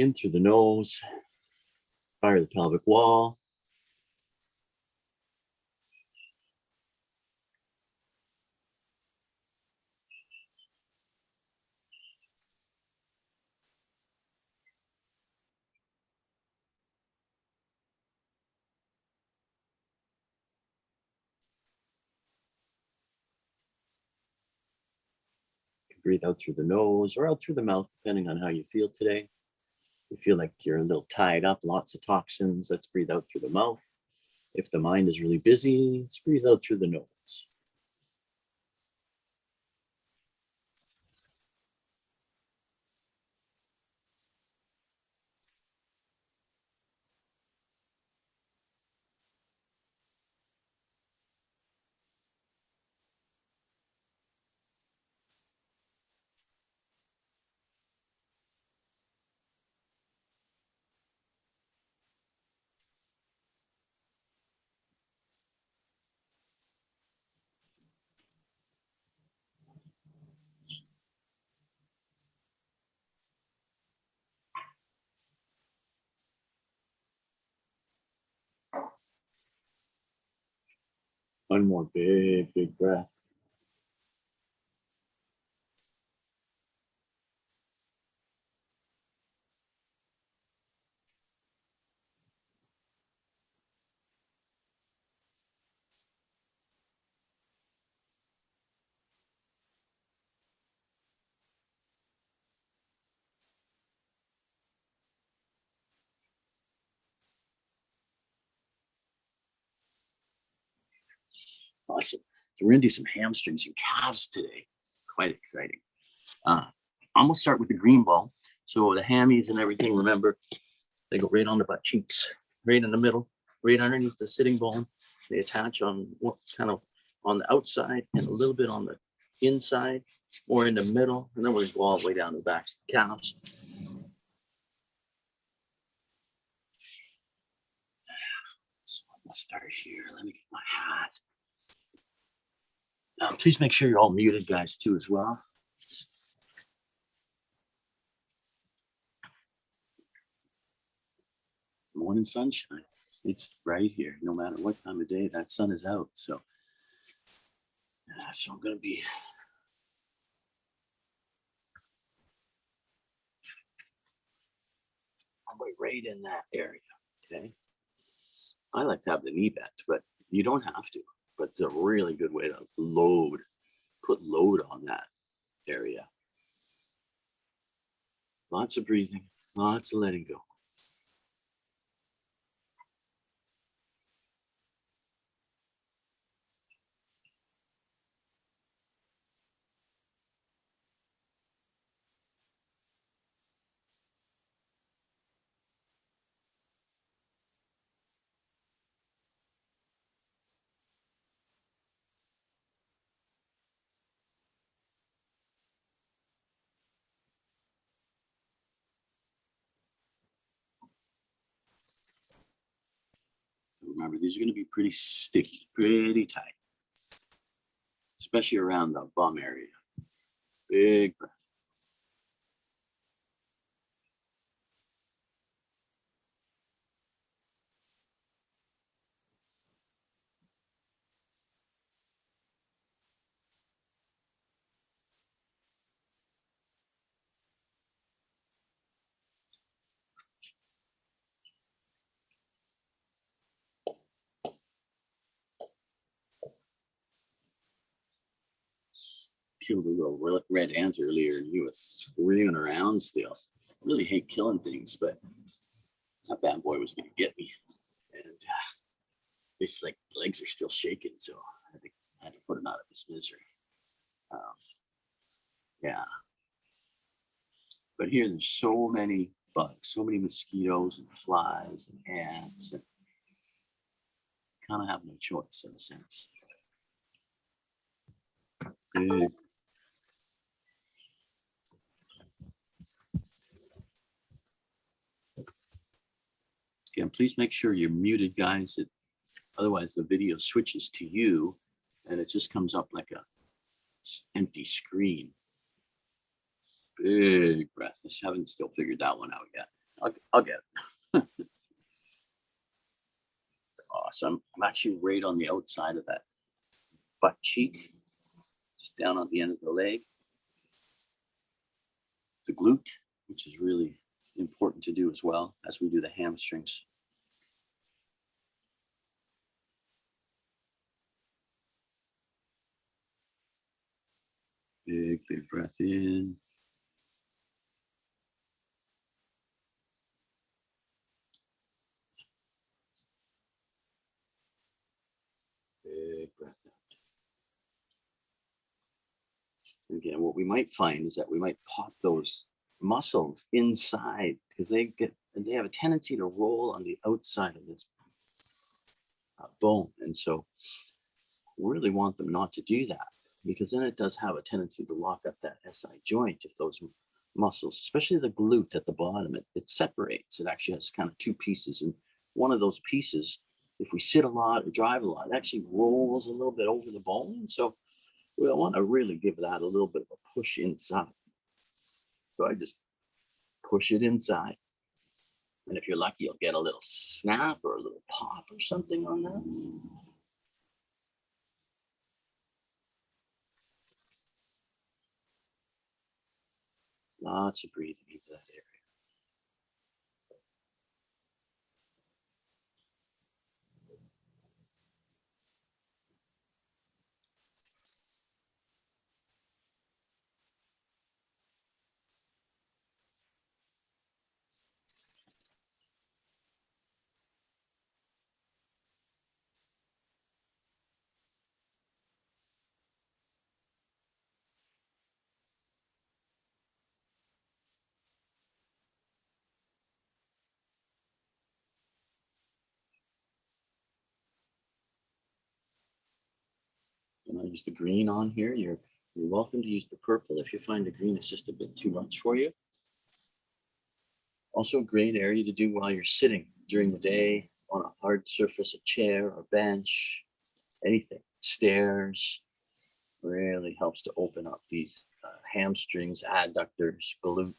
In through the nose, fire the pelvic wall. Breathe out through the nose or out through the mouth, depending on how you feel today. You feel like you're a little tied up, lots of toxins, let's breathe out through the mouth. If the mind is really busy, let's breathe out through the nose. One more big breath. Awesome. So we're gonna do some hamstrings and calves today. Quite exciting. I'm gonna start with the green ball. So the hammies and everything, remember, they go right on the butt cheeks, right in the middle, right underneath the sitting bone. They attach on what kind of on the outside and a little bit on the inside or in the middle. And then we're gonna go all the way down to the back of the calves. So let's start here. Let me get my hat. Please make sure you're all muted, guys, too, as well. Morning sunshine. It's right here. No matter what time of day, that sun is out. So I'm going to be right in that area. Okay. I like to have the knee bent, but you don't have to. But it's a really good way to put load on that area. Lots of breathing, lots of letting go. Remember, these are going to be pretty sticky, pretty tight, especially around the bum area. Big breath. Killed a little red ant earlier and he was screaming around still. I really hate killing things, but that bad boy was going to get me. And his legs are still shaking, so I had to put him out of his misery. Yeah. But here there's so many bugs, so many mosquitoes and flies and ants, and kind of have no choice in a sense. Good. Again, please make sure you're muted, guys. Otherwise, the video switches to you, and it just comes up like a empty screen. Big breath. I haven't still figured that one out yet. I'll get it. Awesome. I'm actually right on the outside of that butt cheek, just down on the end of the leg, the glute, which is really important to do as well as we do the hamstrings. Big breath in. Big breath out. Again, what we might find is that we might pop those muscles inside because they have a tendency to roll on the outside of this bone, and so we really want them not to do that because then it does have a tendency to lock up that SI joint if those muscles, especially the glute at the bottom, it separates. It actually has kind of two pieces, and one of those pieces, if we sit a lot or drive a lot, it actually rolls a little bit over the bone. So we want to really give that a little bit of a push inside. So I just push it inside. And if you're lucky, you'll get a little snap or a little pop or something on that. Lots of breathing into that area. And I'll use the green on here. You're welcome to use the purple if you find the green is just a bit too much for you. Also a great area to do while you're sitting during the day on a hard surface, a chair or bench, anything, stairs. Really helps to open up these hamstrings, adductors, glutes.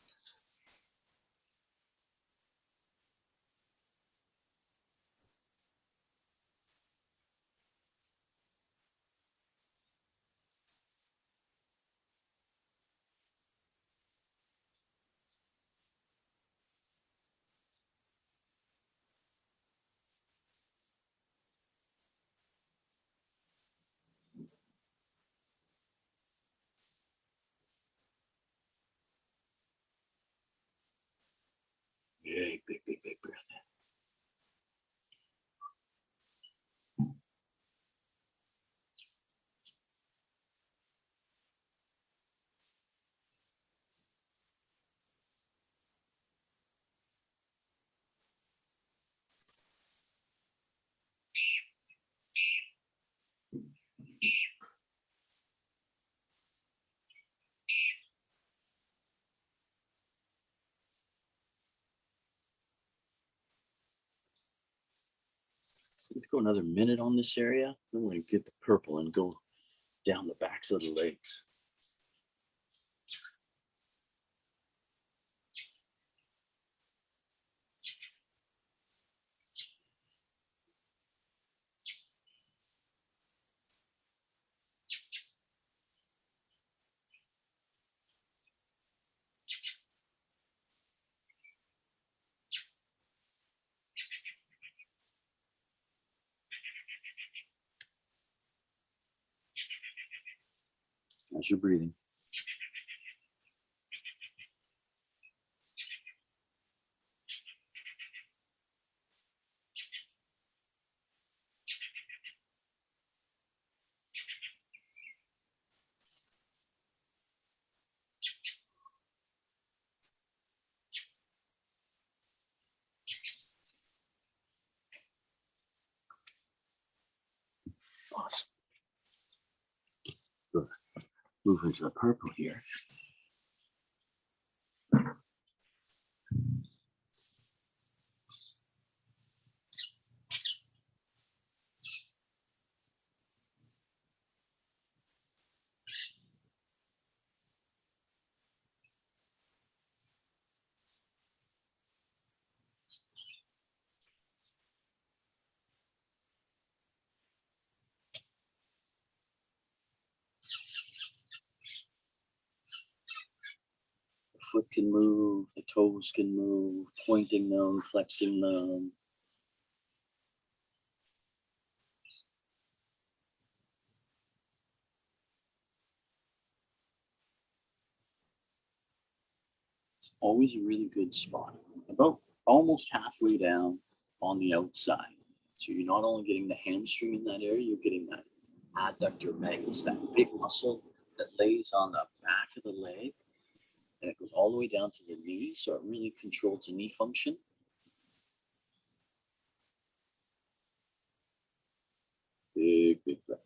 Big breath in. Let's go another minute on this area. Then we're going to get the purple and go down the backs of the legs. As you're breathing. Awesome. Good. Move into the purple here. foot can move, the toes can move, pointing them, flexing them. It's always a really good spot, about almost halfway down on the outside. So you're not only getting the hamstring in that area, you're getting that adductor magnus, that big muscle that lays on the back of the leg, and it goes all the way down to the knee, so it really controls the knee function. Big, big breath.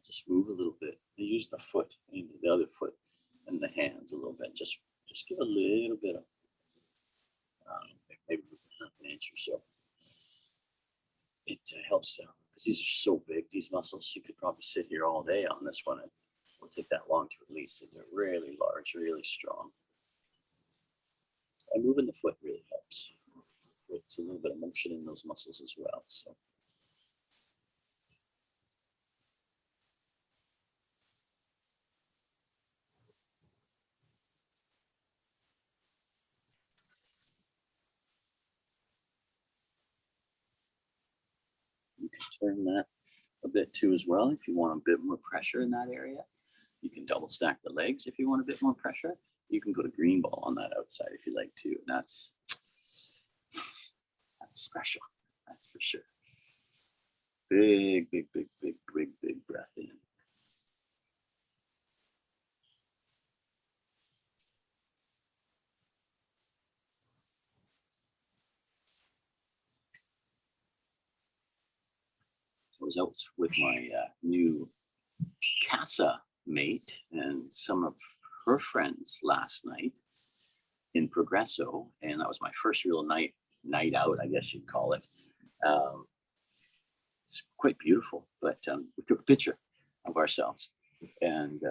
Just move a little bit. Use the foot, the other foot, and the hands a little bit. Just give a little bit of, maybe half an inch or so. It helps to, because these are so big, these muscles. You could probably sit here all day on this one. It won't take that long to release it. They're really large, really strong. And moving the foot really helps. It's a little bit of motion in those muscles as well. So. You can turn that a bit too as well if you want a bit more pressure in that area. You can double stack the legs if you want a bit more pressure. You can go to green ball on that outside if you like to. And that's special. That's for sure. Big, big, big, big, big, big breath in. I was out with my new CASA mate and some of her friends last night in Progresso, and that was my first real night out, I guess you'd call it. It's quite beautiful, but we took a picture of ourselves, and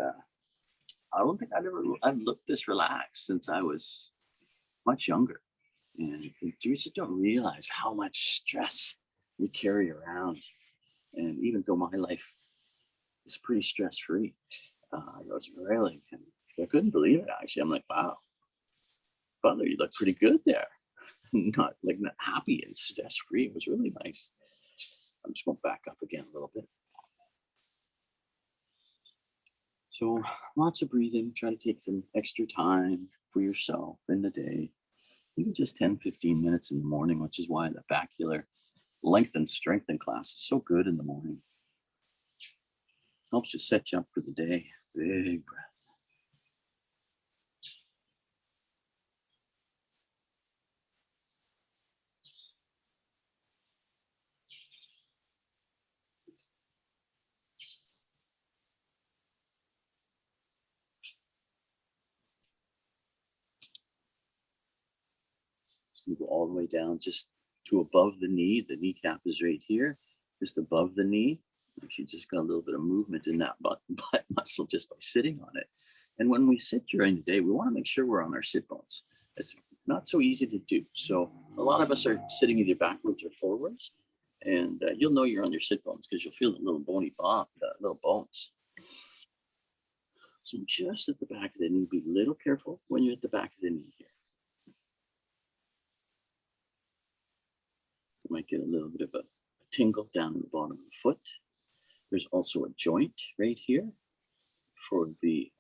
I don't think I've looked this relaxed since I was much younger. And you just don't realize how much stress we carry around. And even though my life is pretty stress-free, I was really, I couldn't believe it actually. I'm like, wow, Butler, you look pretty good there. not happy and stress-free. It was really nice. I'm just going back up again a little bit. So lots of breathing. Try to take some extra time for yourself in the day. Even just 10, 15 minutes in the morning, which is why the bacular lengthen, strengthen class is so good in the morning. Helps you set you up for the day. Big breath. So you go all the way down just to above the knee. The kneecap is right here, just above the knee. You just got a little bit of movement in that butt muscle just by sitting on it. And when we sit during the day, we want to make sure we're on our sit bones. It's not so easy to do. So a lot of us are sitting either backwards or forwards, and you'll know you're on your sit bones because you'll feel the little bony little bones. So just at the back of the knee, be a little careful when you're at the back of the knee here. You might get a little bit of a tingle down in the bottom of the foot. There's also a joint right here for the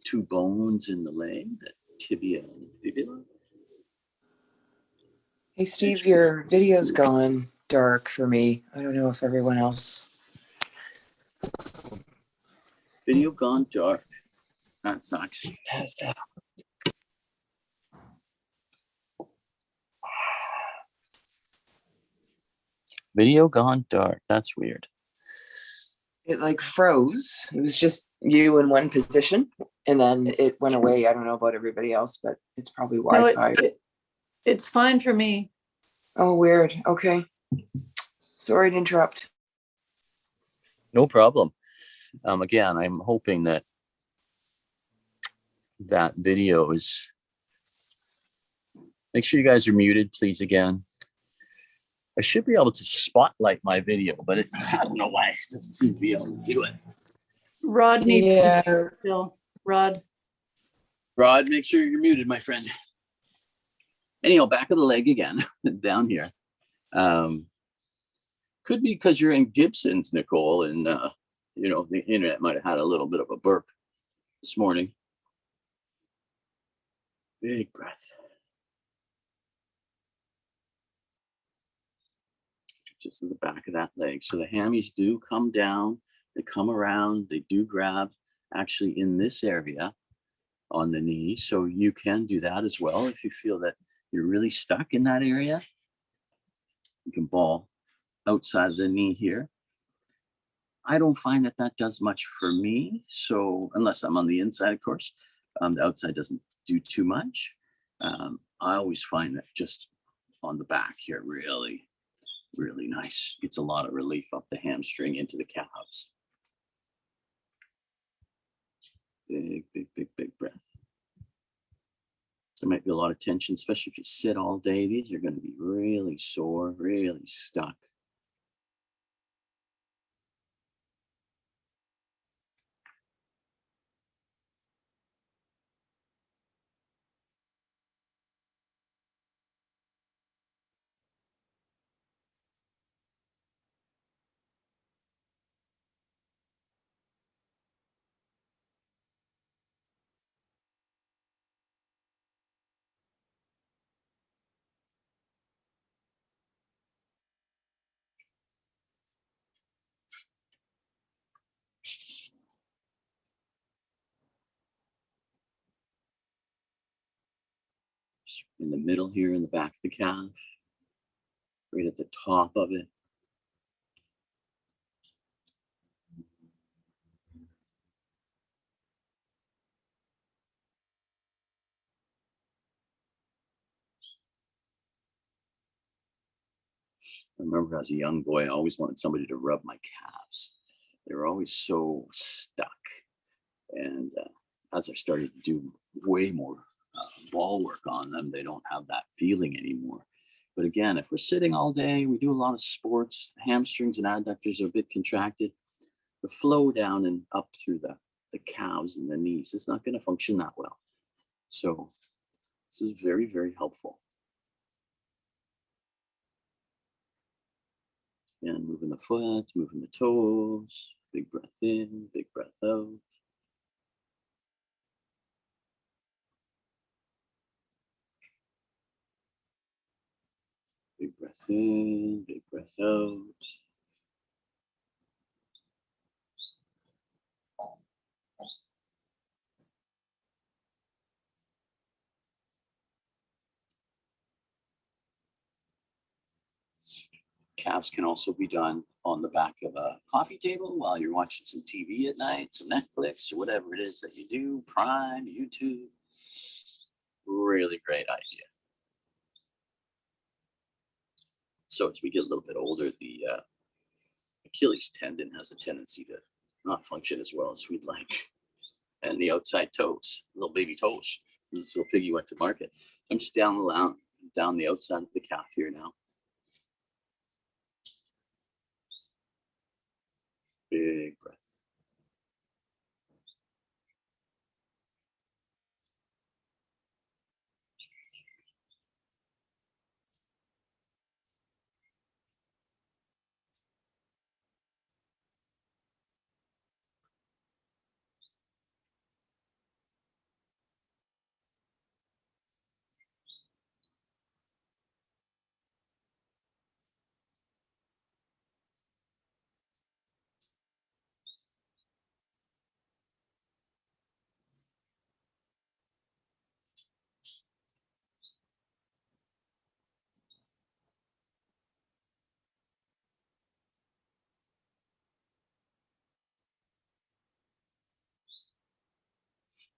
two bones in the leg, the tibia and fibula. Hey, Steve, your video's gone dark for me. I don't know if everyone else. Video gone dark. That's actually. Has that. Video gone dark. That's weird. It like froze. It was just you in one position, and then it went away. I don't know about everybody else, but it's probably Wi-Fi. No, it's fine for me. Oh, weird. Okay. Sorry to interrupt. No problem. Again, I'm hoping that video is Make sure you guys are muted, please, again. I should be able to spotlight my video, but I don't know why it doesn't seem to be able to do it. Rod needs Yeah. to still. Rod. Rod, make sure you're muted, my friend. Anyhow, back of the leg again, down here. Could be because you're in Gibson's, Nicole, and the internet might have had a little bit of a burp this morning. Big breath. Just in the back of that leg. So the hammies do come down, they come around, they do grab actually in this area on the knee. So you can do that as well if you feel that you're really stuck in that area. You can ball outside of the knee here. I don't find that does much for me. So unless I'm on the inside, of course, the outside doesn't do too much. I always find that just on the back here, really nice. Gets a lot of relief up the hamstring into the calves. Big breath. There might be a lot of tension, especially if you sit all day. These are going to be really sore, really stuck. In the middle here, in the back of the calf, right at the top of it. I remember as a young boy, I always wanted somebody to rub my calves. They were always so stuck. And as I started to do way more ball work on them, they don't have that feeling anymore. But again, if we're sitting all day, we do a lot of sports, the hamstrings and adductors are a bit contracted. The flow down and up through the calves and the knees is not going to function that well. So this is very, very helpful. And moving the foot, moving the toes, big breath in, big breath out. Big breath in, big breath out. Calves can also be done on the back of a coffee table while you're watching some TV at night, some Netflix or whatever it is that you do, Prime, YouTube. Really great idea. So as we get a little bit older, the Achilles tendon has a tendency to not function as well as we'd like. And the outside toes, little baby toes. This little piggy went to market. I'm just down the outside of the calf here now. Big breath.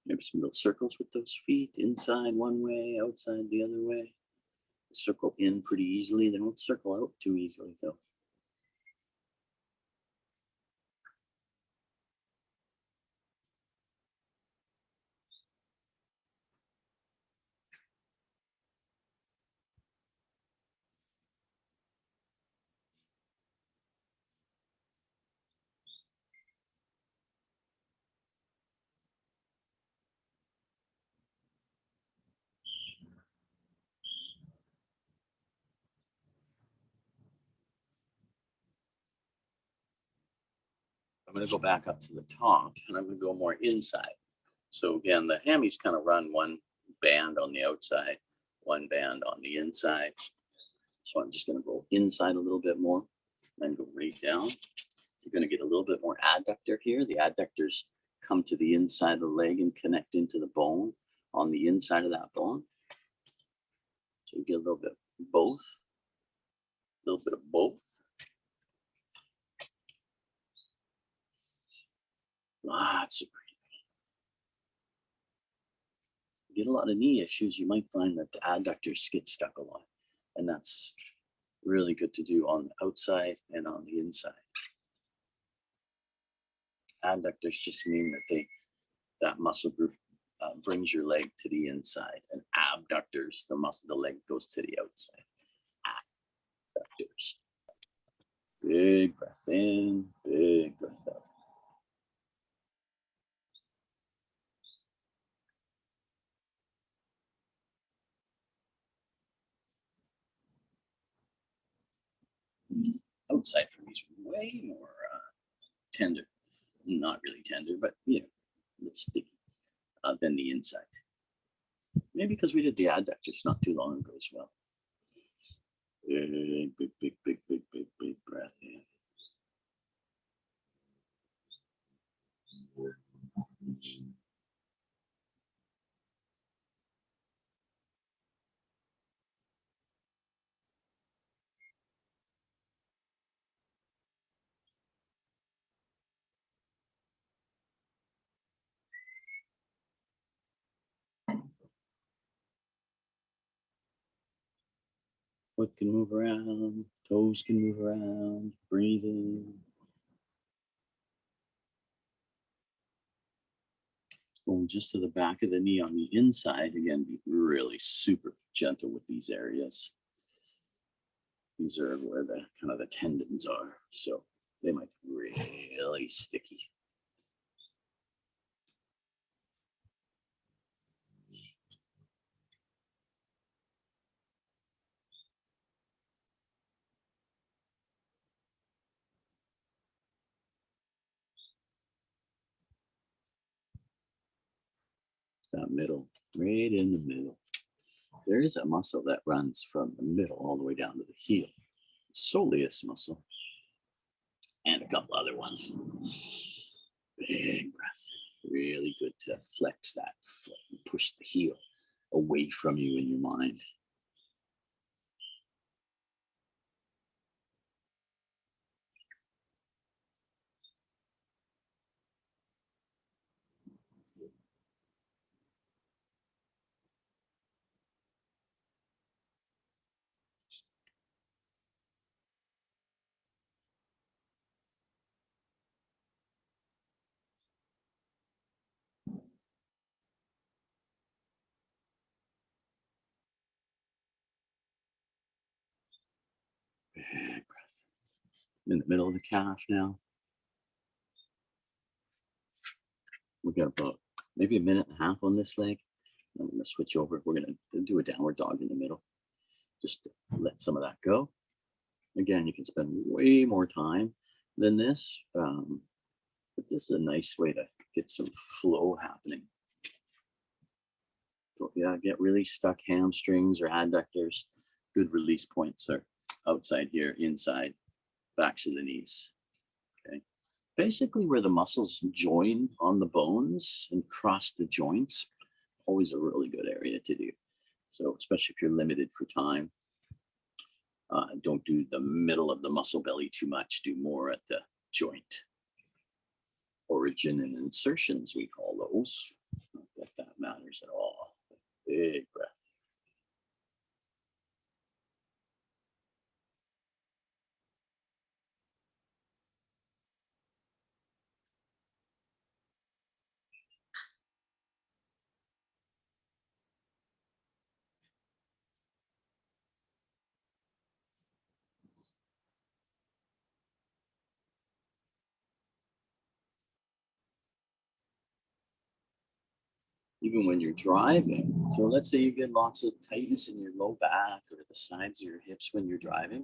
Maybe some little circles with those feet, inside one way, outside the other way. Circle in pretty easily. They don't circle out too easily though. going to go back up to the top and I'm going to go more inside. So again, the hammies kind of run one band on the outside, one band on the inside. So I'm just going to go inside a little bit more, then go right down. You're going to get a little bit more adductor here. The adductors come to the inside of the leg and connect into the bone on the inside of that bone. So you get a little bit of both, a little bit of both. Lots of breathing. If you get a lot of knee issues, you might find that the adductors get stuck a lot. And that's really good to do on the outside and on the inside. Adductors just mean that that muscle group brings your leg to the inside, and abductors, the leg goes to the outside. Abductors. Big breath in, big breath out. Outside for me is way more tender. Not really tender, but a little sticky than the inside. Maybe because we did the adductors not too long ago as well. Big, big, big, big, big, big, big breath in. Foot can move around, toes can move around, breathing. Going just to the back of the knee on the inside. Again, be really super gentle with these areas. These are where the kind of the tendons are. So they might be really sticky. That middle, right in the middle. There is a muscle that runs from the middle all the way down to the heel. Soleus muscle. And a couple other ones. Big breath. Really good to flex that foot and push the heel away from you in your mind. Big breath. I'm in the middle of the calf now. We've got about maybe a minute and a half on this leg. I'm going to switch over. We're going to do a downward dog in the middle. Just to let some of that go. Again, you can spend way more time than this, but this is a nice way to get some flow happening. So, yeah, get really stuck hamstrings or adductors. Good release points are outside here, inside, backs of the knees. Okay. Basically where the muscles join on the bones and cross the joints, always a really good area to do. So especially if you're limited for time, don't do the middle of the muscle belly too much. Do more at the joint. Origin and insertions, we call those. Not that that matters at all. Big breath. Even when you're driving. So let's say you get lots of tightness in your low back or the sides of your hips when you're driving.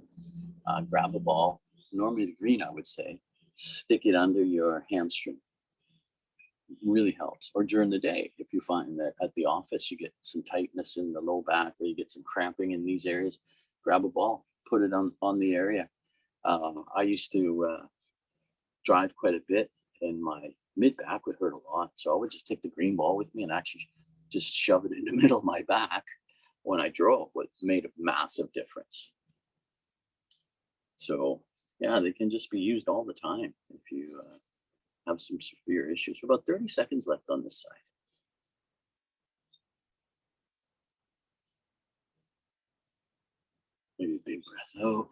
Grab a ball, normally the green, I would say, stick it under your hamstring. It really helps. Or during the day, if you find that at the office you get some tightness in the low back or you get some cramping in these areas, grab a ball, put it on the area. I used to drive quite a bit and my mid back would hurt a lot. So I would just take the green ball with me and actually just shove it in the middle of my back when I drove, what made a massive difference. So yeah, they can just be used all the time if you have some severe issues. We're about 30 seconds left on this side. Maybe a big breath out.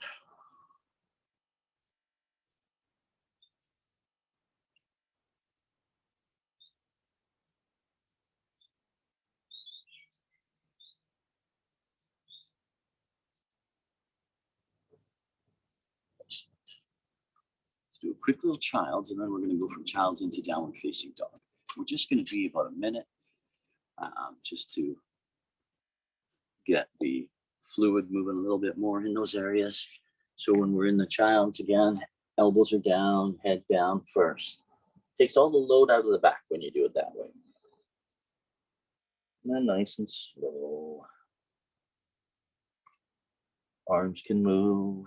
Let's do a quick little child's, and then we're going to go from child's into downward facing dog. We're just going to be about a minute just to get the fluid moving a little bit more in those areas. So when we're in the child's again, elbows are down, head down first. Takes all the load out of the back when you do it that way. And then nice and slow. Arms can move.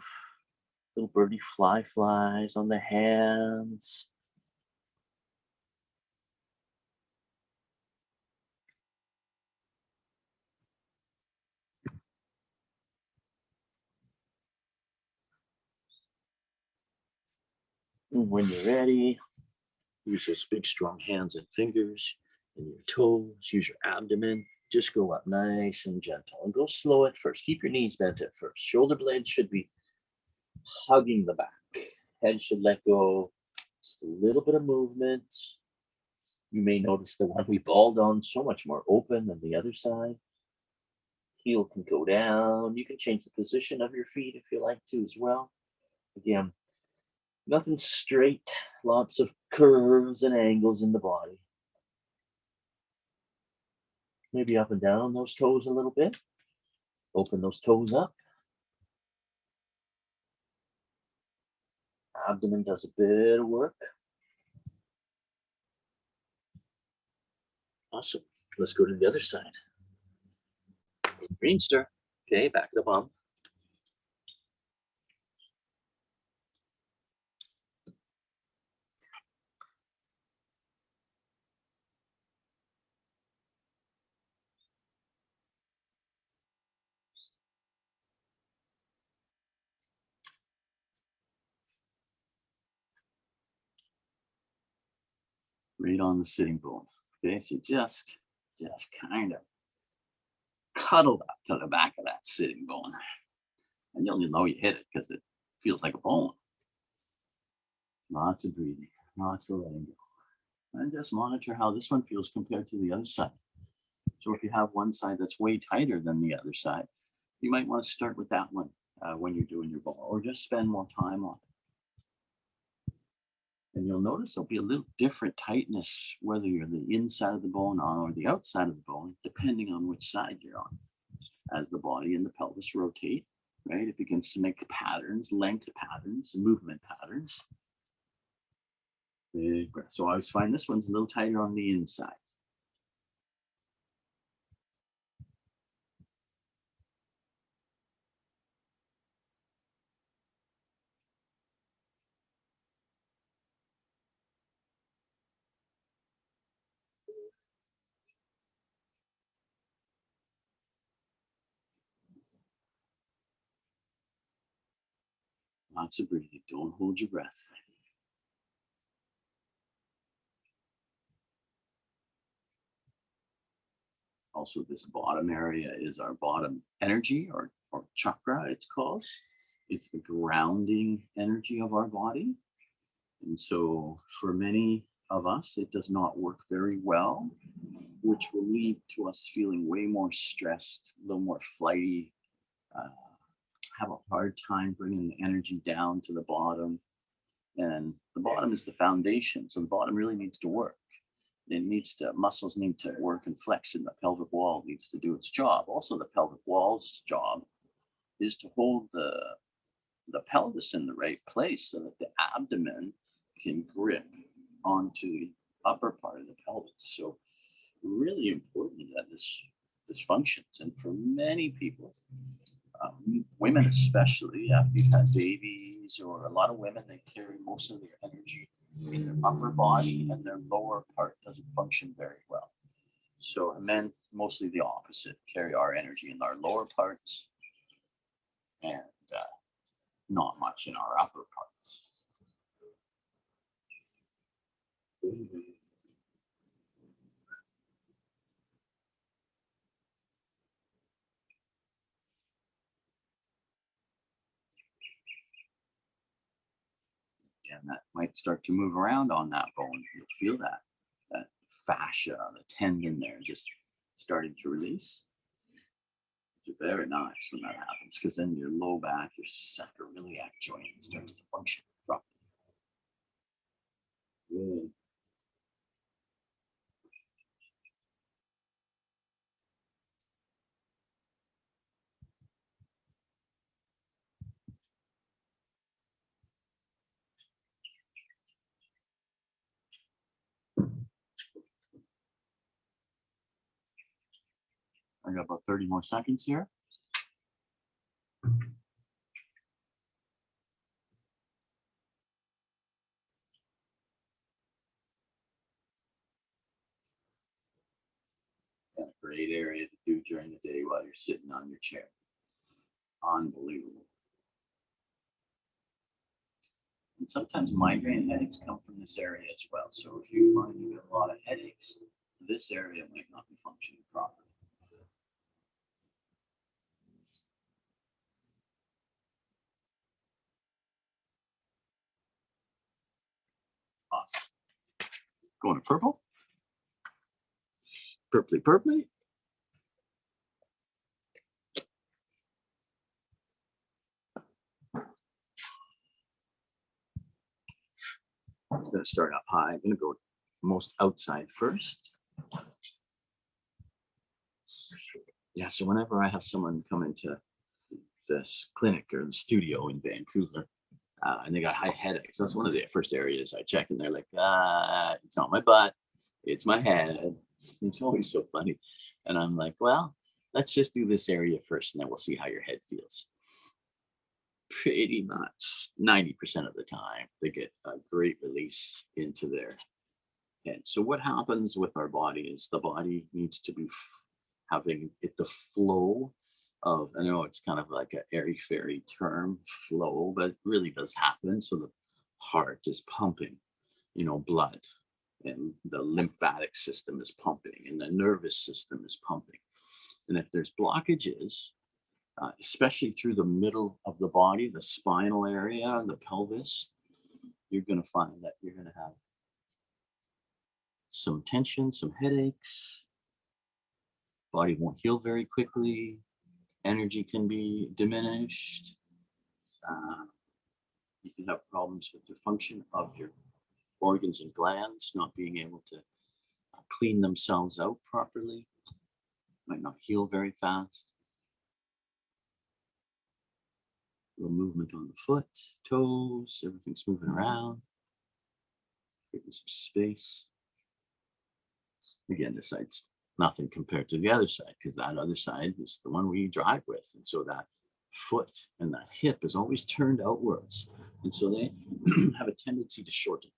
Little birdie flies on the hands. And when you're ready, use those big strong hands and fingers and your toes. Use your abdomen. Just go up nice and gentle. And go slow at first. Keep your knees bent at first. Shoulder blades should be hugging the back. Head should let go. Just a little bit of movement. You may notice the one we balled on so much more open than the other side. Heel can go down. You can change the position of your feet if you like to as well. Again, nothing straight. Lots of curves and angles in the body. Maybe up and down those toes a little bit. Open those toes up. Abdomen does a bit of work. Awesome. Let's go to the other side. Green stir. Okay, back of the bum. Right on the sitting bone. Okay, so just kind of cuddle up to the back of that sitting bone. And you'll know you hit it because it feels like a bone. Lots of breathing, lots of letting go. And just monitor how this one feels compared to the other side. So if you have one side that's way tighter than the other side, you might want to start with that one when you're doing your ball, or just spend more time on it. And you'll notice there'll be a little different tightness, whether you're the inside of the bone or the outside of the bone, depending on which side you're on. As the body and the pelvis rotate, right, it begins to make patterns, length patterns, movement patterns. Big breath. So I always find this one's a little tighter on the inside. Lots of breathing. Don't hold your breath. Also, this bottom area is our bottom energy or chakra, it's called. It's the grounding energy of our body. And so for many of us, it does not work very well, which will lead to us feeling way more stressed, a little more flighty, have a hard time bringing the energy down to the bottom. And the bottom is the foundation. So the bottom really needs to work. It needs to, muscles need to work and flex, and the pelvic wall needs to do its job. Also, the pelvic wall's job is to hold the pelvis in the right place so that the abdomen can grip onto the upper part of the pelvis. So really important that this functions. And for many people, women especially, after you've had babies, or a lot of women, they carry most of their energy in their upper body, and their lower part doesn't function very well. So men, mostly the opposite, carry our energy in our lower parts and not much in our upper parts. And that might start to move around on that bone. You'll feel that fascia, the tendon there, just starting to release. It's very nice when that happens, because then your low back, your sacroiliac joint starts to function properly. Good. I got about 30 more seconds here. And a great area to do during the day while you're sitting on your chair. Unbelievable. And sometimes migraine headaches come from this area as well. So if you find you get a lot of headaches, this area might not be functioning properly. Awesome. Going to purple. Purpley, purpley. I'm going to start up high. I'm going to go most outside first. Yeah, so whenever I have someone come into this clinic or the studio in Vancouver, and they got high headaches, that's one of the first areas I check, and they're like, it's not my butt, it's my head. It's always so funny. And I'm like, well, let's just do this area first, and then we'll see how your head feels. Pretty much 90% of the time, they get a great release into their head. So what happens with our body is the body needs to be having it the flow of, I know it's kind of like an airy fairy term, flow, but it really does happen. So the heart is pumping, blood, and the lymphatic system is pumping, and the nervous system is pumping. And if there's blockages, especially through the middle of the body, the spinal area, the pelvis, you're going to find that you're going to have some tension, some headaches. Body won't heal very quickly. Energy can be diminished. You can have problems with the function of your organs and glands not being able to clean themselves out properly. Might not heal very fast. A little movement on the foot, toes, everything's moving around. Creating some space. Again, this side's nothing compared to the other side, because that other side is the one we drive with. And so that foot and that hip is always turned outwards. And so they have a tendency to shorten.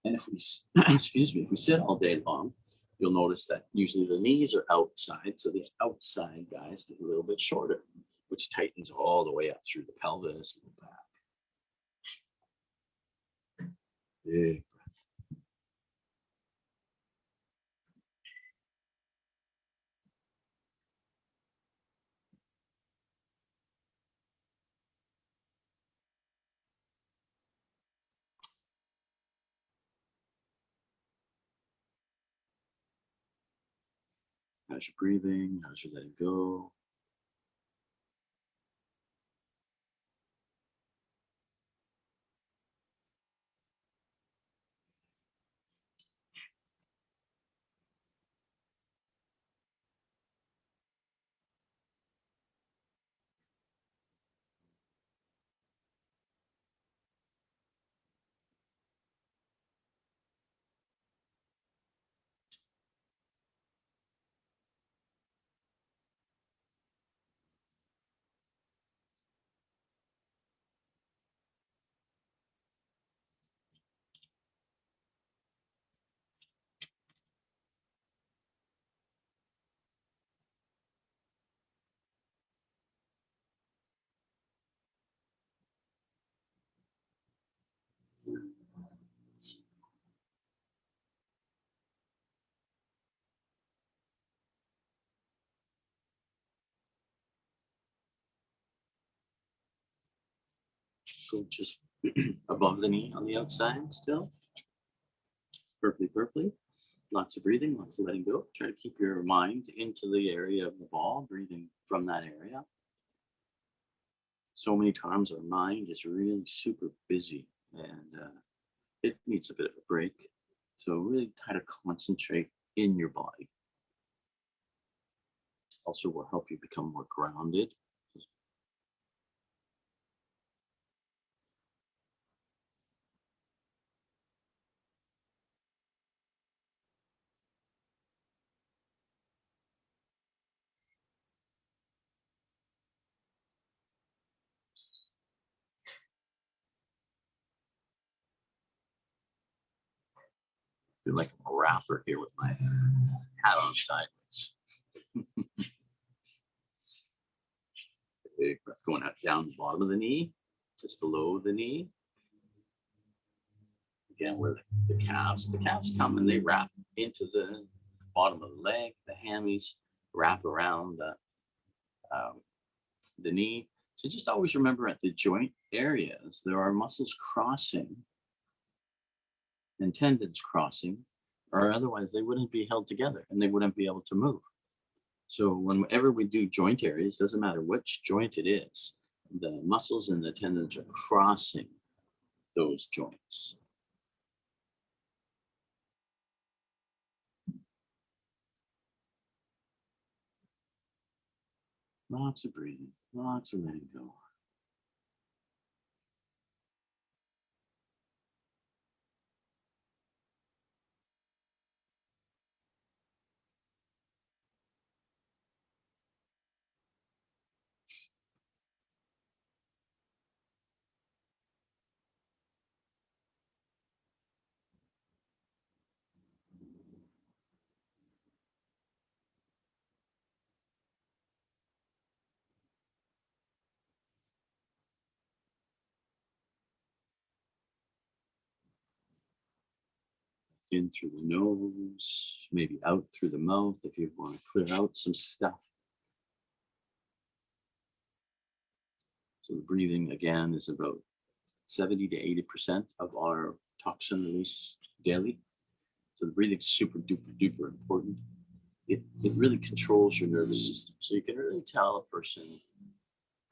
And if we, if we sit all day long, you'll notice that usually the knees are outside. So the outside guys get a little bit shorter, which tightens all the way up through the pelvis and the back. Big breath. How's your breathing? How's your letting go? Go just above the knee on the outside still. Purpley, purpley. Lots of breathing, lots of letting go. Try to keep your mind into the area of the ball, breathing from that area. So many times our mind is really super busy and it needs a bit of a break. So really try to concentrate in your body. Also will help you become more grounded. Feel like I'm a rapper here with my hat on sideways. Big breath going out down the bottom of the knee, just below the knee. Again, where the calves come and they wrap into the bottom of the leg, the hammies wrap around the knee. So just always remember at the joint areas, there are muscles crossing and tendons crossing, or otherwise they wouldn't be held together and they wouldn't be able to move. So whenever we do joint areas, doesn't matter which joint it is, the muscles and the tendons are crossing those joints. Lots of breathing, lots of letting go. In through the nose, maybe out through the mouth if you want to clear out some stuff. So the breathing again is about 70 to 80% of our toxin release daily. So the breathing is super duper duper important. It really controls your nervous system. So you can really tell a person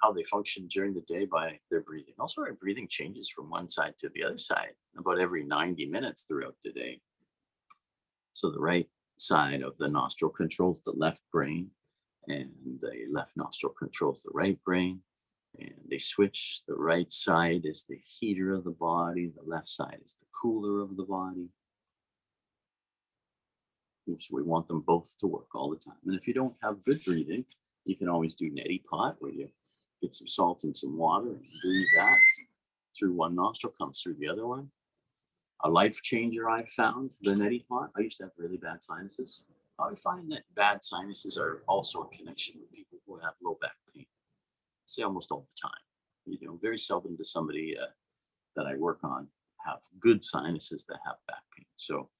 how they function during the day by their breathing. Also, our breathing changes from one side to the other side about every 90 minutes throughout the day. So the right side of the nostril controls the left brain, and the left nostril controls the right brain. And they switch. The right side is the heater of the body. The left side is the cooler of the body. So we want them both to work all the time. And if you don't have good breathing, you can always do neti pot, where you get some salt and some water and breathe that through one nostril, comes through the other one. A life changer I've found, the neti pot. I used to have really bad sinuses. I find that bad sinuses are also in connection with people who have low back pain. I say almost all the time. You know, very seldom does somebody that I work on have good sinuses that have back pain. So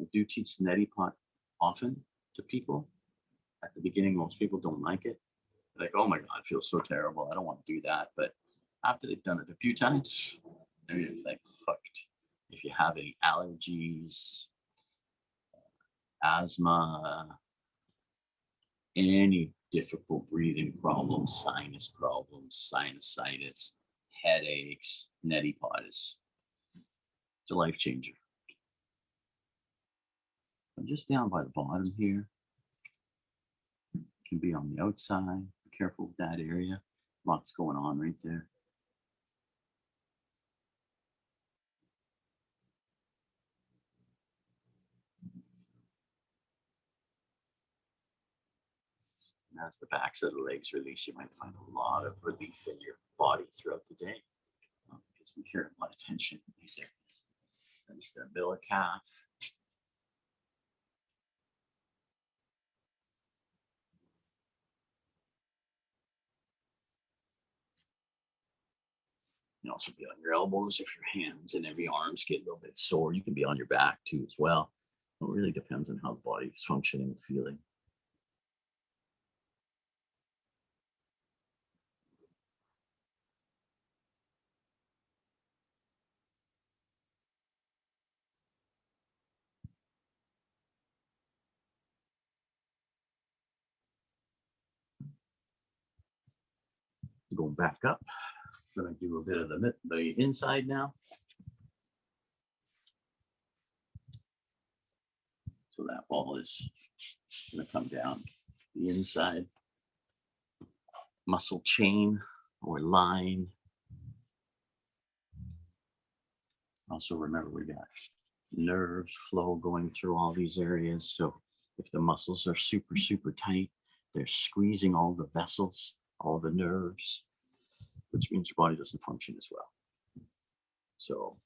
I do teach neti pot often to people. At the beginning, most people don't like it. They're like, oh my God, it feels so terrible. I don't want to do that. But after they've done it a few times, they're like hooked. If you have any allergies, asthma, any difficult breathing problems, sinusitis, headaches, neti pot is it's a life changer. I'm just down by the bottom here. It can be on the outside. Be careful with that area. Lots going on right there. And as the backs of the legs release, you might find a lot of relief in your body throughout the day. Because you carry a lot of tension in these areas. There's the umbilical calf. You can also be on your elbows if your hands and every arms get a little bit sore. You can be on your back too as well. It really depends on how the body is functioning and feeling. Going back up. Gonna do a bit of the inside now. So that ball is gonna come down the inside muscle chain or line. Also remember we got nerves flow going through all these areas. So if the muscles are super, super tight, they're squeezing all the vessels, all the nerves, which means your body doesn't function as well. So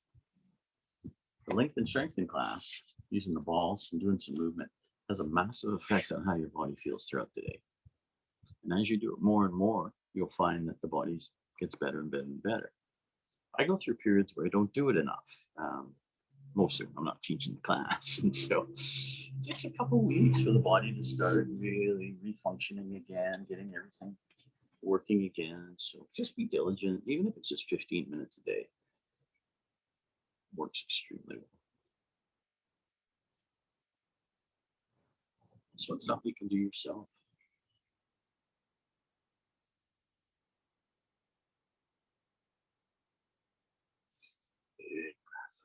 the length and strengthening class, using the balls and doing some movement, has a massive effect on how your body feels throughout the day. And as you do it more and more, you'll find that the body gets better and better and better. I go through periods where I don't do it enough. Mostly I'm not teaching the class. And so it takes a couple of weeks for the body to start really refunctioning again, getting everything working again. So just be diligent, even if it's just 15 minutes a day. Works extremely well. So it's something you can do yourself. Big breath.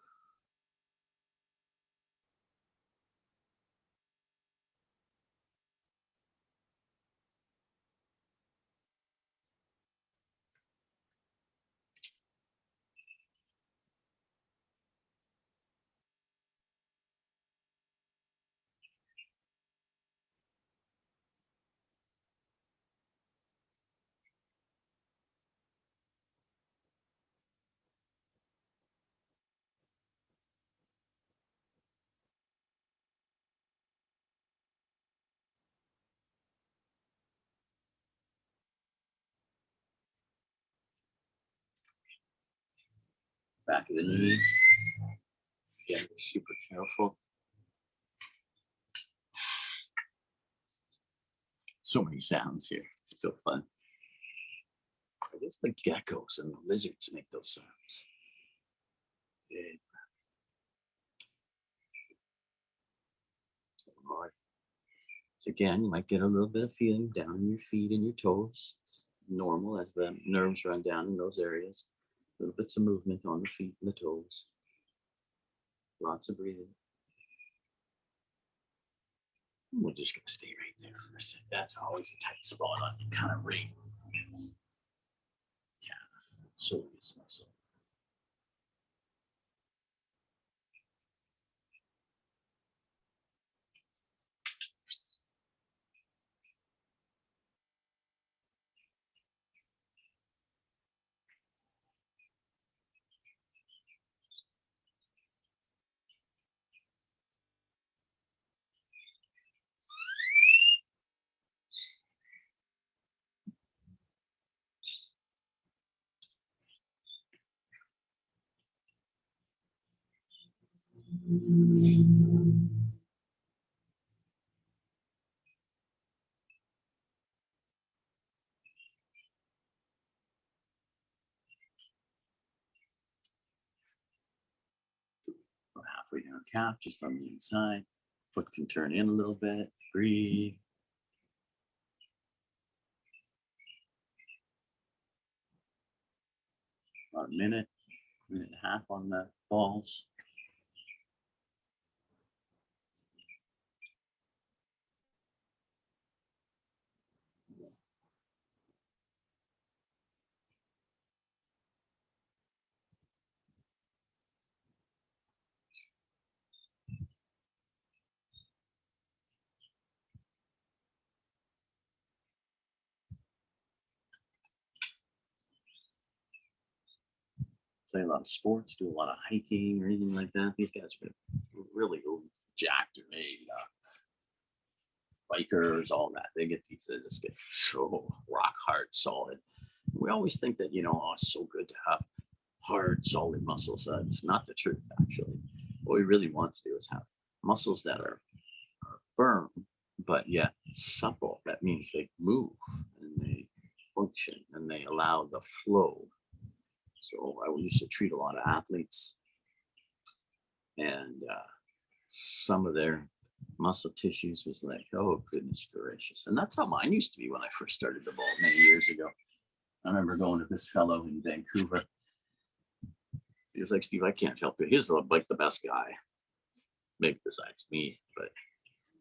Back of the knee. Again, be super careful. So many sounds here. It's so fun. I guess the geckos and the lizards make those sounds. Big breath. All right. So again, you might get a little bit of feeling down in your feet and your toes. It's normal as the nerves run down in those areas. Little bits of movement on the feet and the toes. Lots of breathing. We're just gonna stay right there for a second. That's always a tight spot on you, kind of right. Yeah, soleus muscle. About halfway down calf, just on the inside. Foot can turn in a little bit. Breathe. About a minute and a half on the balls. Play a lot of sports, do a lot of hiking or anything like that. These guys are really jacked or made. Bikers, all that. They just get so rock hard, solid. We always think that, oh, it's so good to have hard, solid muscles. It's not the truth, actually. What we really want to do is have muscles that are firm, but yet supple. That means they move and they function and they allow the flow. So I used to treat a lot of athletes, and some of their muscle tissues was like, oh, goodness gracious. And that's how mine used to be when I first started the ball many years ago. I remember going to this fellow in Vancouver. He was like, Steve, I can't help you. He's like the best guy, maybe besides me, but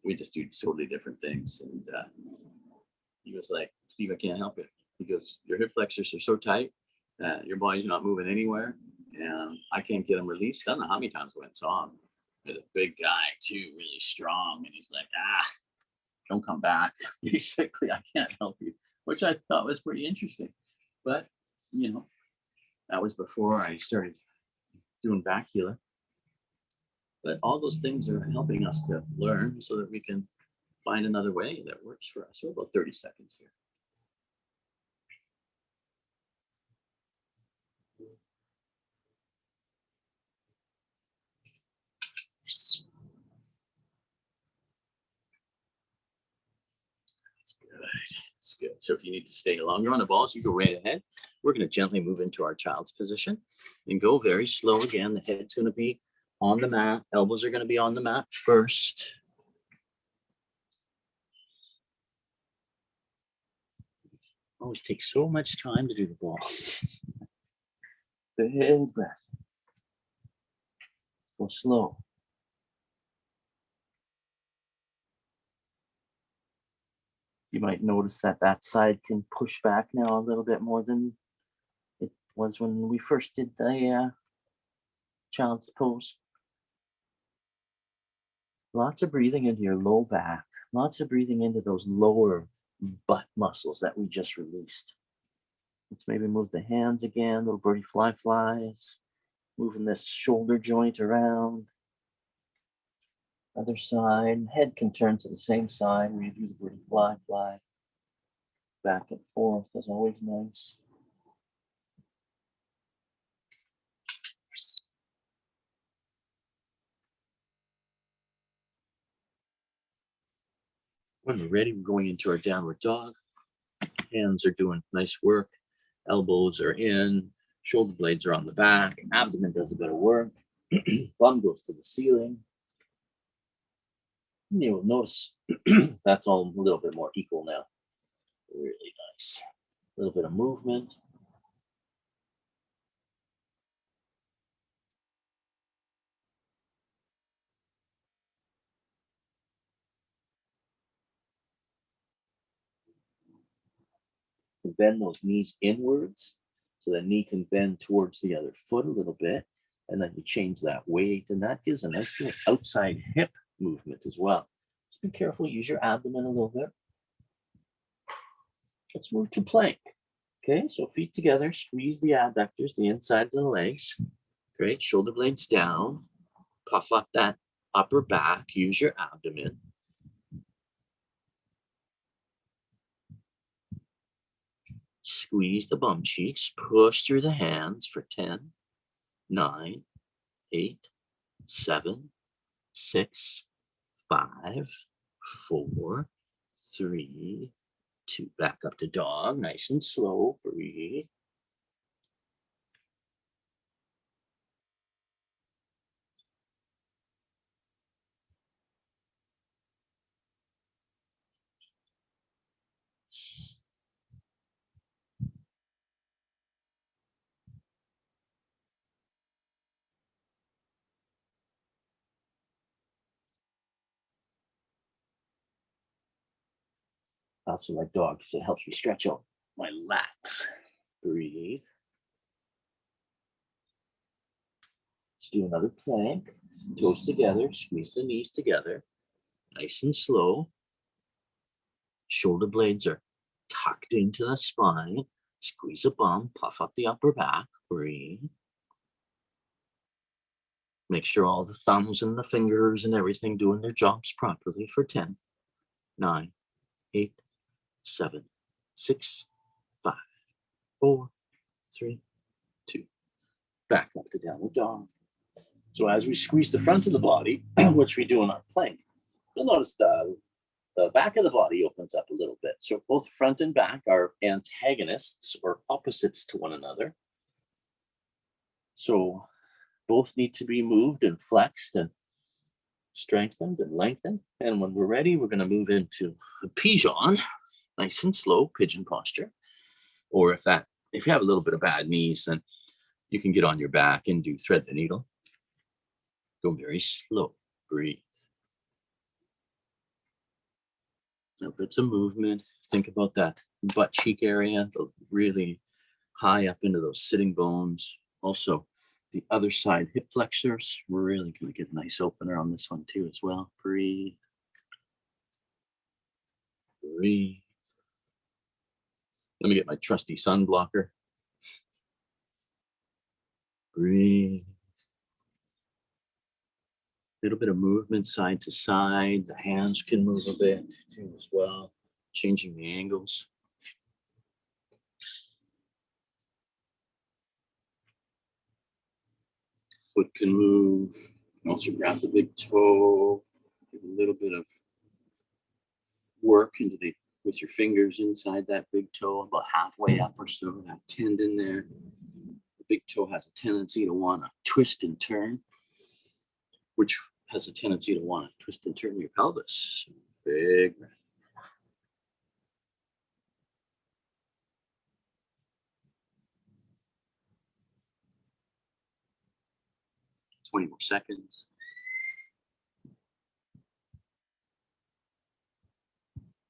we just do totally different things. And he was like, Steve, I can't help you. He goes, your hip flexors are so tight, your body's not moving anywhere, and I can't get them released. I don't know how many times I went and saw him. He's a big guy too, really strong. And he's like, don't come back. Basically, I can't help you, which I thought was pretty interesting. But, you know, that was before I started doing back healing. But all those things are helping us to learn so that we can find another way that works for us. So about 30 seconds here. That's good. That's good. So if you need to stay longer on the balls, you go right ahead. We're going to gently move into our child's position and go very slow again. The head's going to be on the mat. Elbows are going to be on the mat first. Always takes so much time to do the ball. Big breath. Go slow. You might notice that that side can push back now a little bit more than it was when we first did the child's pose. Lots of breathing into your low back. Lots of breathing into those lower butt muscles that we just released. Let's maybe move the hands again, little birdie flies. Moving this shoulder joint around. Other side, head can turn to the same side where you do the birdie fly. Back and forth is always nice. When we're ready, we're going into our downward dog. Hands are doing nice work. Elbows are in. Shoulder blades are on the back. Abdomen does a bit of work. Bum goes to the ceiling. And you'll notice that's all a little bit more equal now. Really nice. A little bit of movement. Bend those knees inwards so the knee can bend towards the other foot a little bit, and then you change that weight, and that gives a nice little outside hip movement as well. Just be careful, use your abdomen a little bit. Let's move to plank. Okay, so feet together, squeeze the abductors, the insides of the legs. Great, shoulder blades down, puff up that upper back, use your abdomen. Squeeze the bum cheeks, push through the hands for 10, 9, 8, 7, 6, 5, 4, 3, 2. Back up to dog, nice and slow, breathe. I also like dog because it helps me stretch out my lats. Breathe. Let's do another plank. Toes together, squeeze the knees together. Nice and slow. Shoulder blades are tucked into the spine. Squeeze the bum, puff up the upper back. Breathe. Make sure all the thumbs and the fingers and everything doing their jobs properly for 10, 9, 8, 7, 6, 5, 4, 3, 2. Back up to downward dog. So as we squeeze the front of the body, which we do in our plank, you'll notice the back of the body opens up a little bit. So both front and back are antagonists or opposites to one another. So both need to be moved and flexed and strengthened and lengthened. And when we're ready, we're going to move into a pigeon, nice and slow, pigeon posture. Or if you have a little bit of bad knees, then you can get on your back and do thread the needle. Go very slow. Breathe. Now bits of movement. Think about that butt cheek area, the really high up into those sitting bones. Also, the other side hip flexors. We're really going to get a nice opener on this one too as well. Breathe. Breathe. Let me get my trusty sun blocker. Breathe. Little bit of movement side to side. The hands can move a bit too as well. Changing the angles. Foot can move. You can also grab the big toe. Give a little bit of work with your fingers inside that big toe, about halfway up or so. That tendon there. The big toe has a tendency to want to twist and turn, which has a tendency to want to twist and turn your pelvis. So big breath. Twenty more seconds.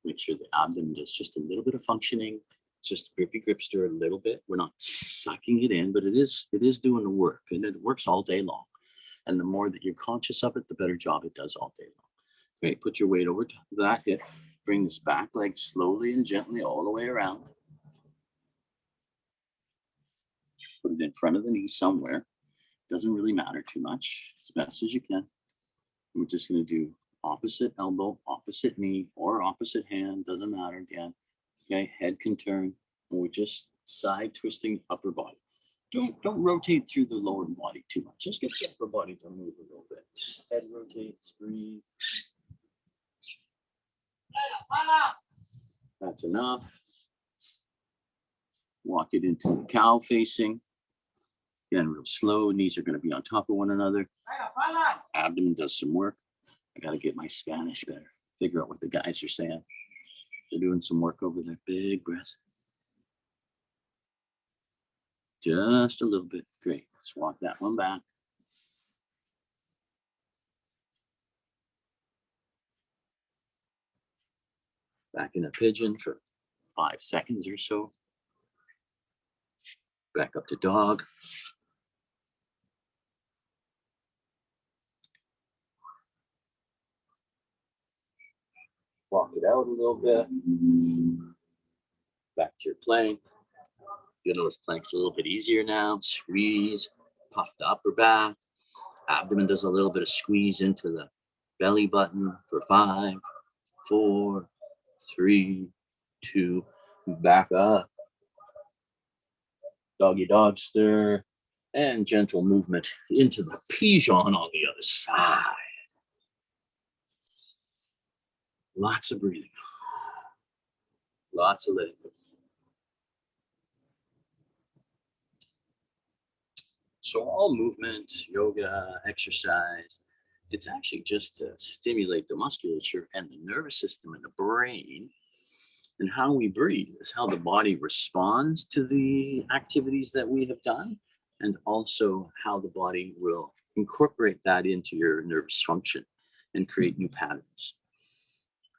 Make sure the abdomen does just a little bit of functioning. It's just grippy gripster a little bit. We're not sucking it in, but it is doing the work, and it works all day long. And the more that you're conscious of it, the better job it does all day long. Okay, put your weight over top of that hip. Bring this back leg slowly and gently all the way around. Put it in front of the knee somewhere. Doesn't really matter too much, as best as you can. We're just going to do opposite elbow, opposite knee, or opposite hand, doesn't matter again. Okay, head can turn, and we're just side twisting upper body. Don't rotate through the lower body too much. Just get the upper body to move a little bit. Head rotates, breathe. That's enough. Walk it into the cow facing. Again, real slow. Knees are going to be on top of one another. Abdomen does some work. I got to get my Spanish better. Figure out what the guys are saying. They're doing some work over there. Big breath. Just a little bit. Great. Let's walk that one back. Back in a pigeon for 5 seconds or so. Back up to dog. Walk it out a little bit. Back to your plank. You'll notice plank's a little bit easier now. Squeeze, puff the upper back. Abdomen does a little bit of squeeze into the belly button for 5, 4, 3, 2, back up. Doggy dog stir, and gentle movement into the pigeon on the other side. Lots of breathing. Lots of letting go. So all movement, yoga, exercise, it's actually just to stimulate the musculature and the nervous system and the brain. And how we breathe is how the body responds to the activities that we have done, and also how the body will incorporate that into your nervous function and create new patterns.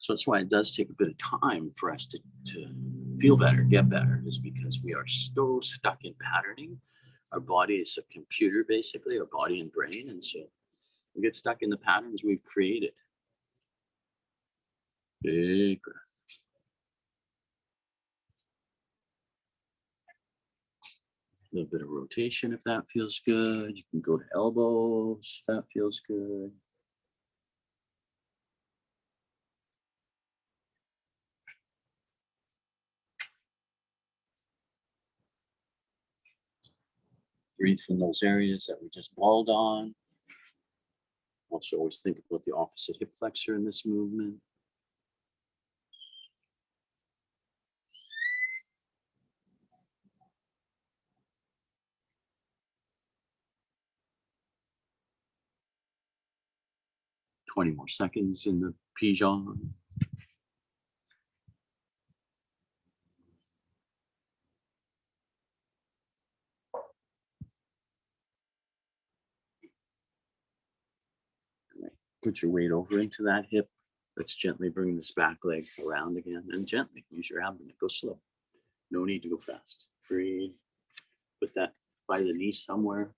So that's why it does take a bit of time for us to feel better, get better, is because we are so stuck in patterning. Our body is a computer, basically, our body and brain. And so we get stuck in the patterns we've created. Big breath. A little bit of rotation if that feels good. You can go to elbows if that feels good. Breathe from those areas that we just balled on. Also always think about the opposite hip flexor in this movement. Twenty more seconds in the pigeon. Put your weight over into that hip. Let's gently bring this back leg around again and gently use your abdomen. Go slow. No need to go fast. Breathe. Put that by the knee somewhere.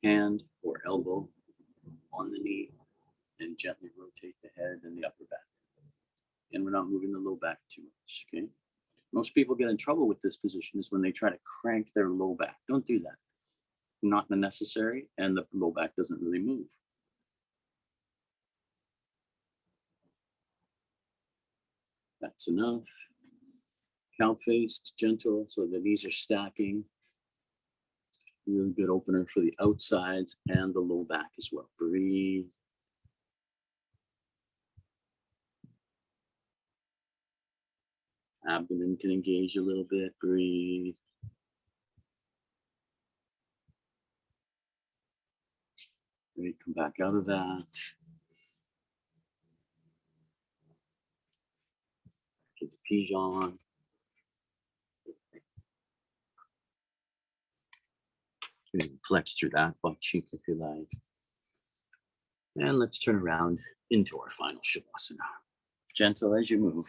Hand or elbow on the knee and gently rotate the head and the upper back. And we're not moving the low back too much, okay? Most people get in trouble with this position is when they try to crank their low back. Don't do that. Not necessary, and the low back doesn't really move. That's enough. Cow faced, gentle, so the knees are stacking. Really good opener for the outsides and the low back as well. Breathe. Abdomen can engage a little bit. Breathe. Great. Come back out of that. Get the pigeon. You can flex through that butt cheek if you like. And let's turn around into our final Shavasana. Gentle as you move.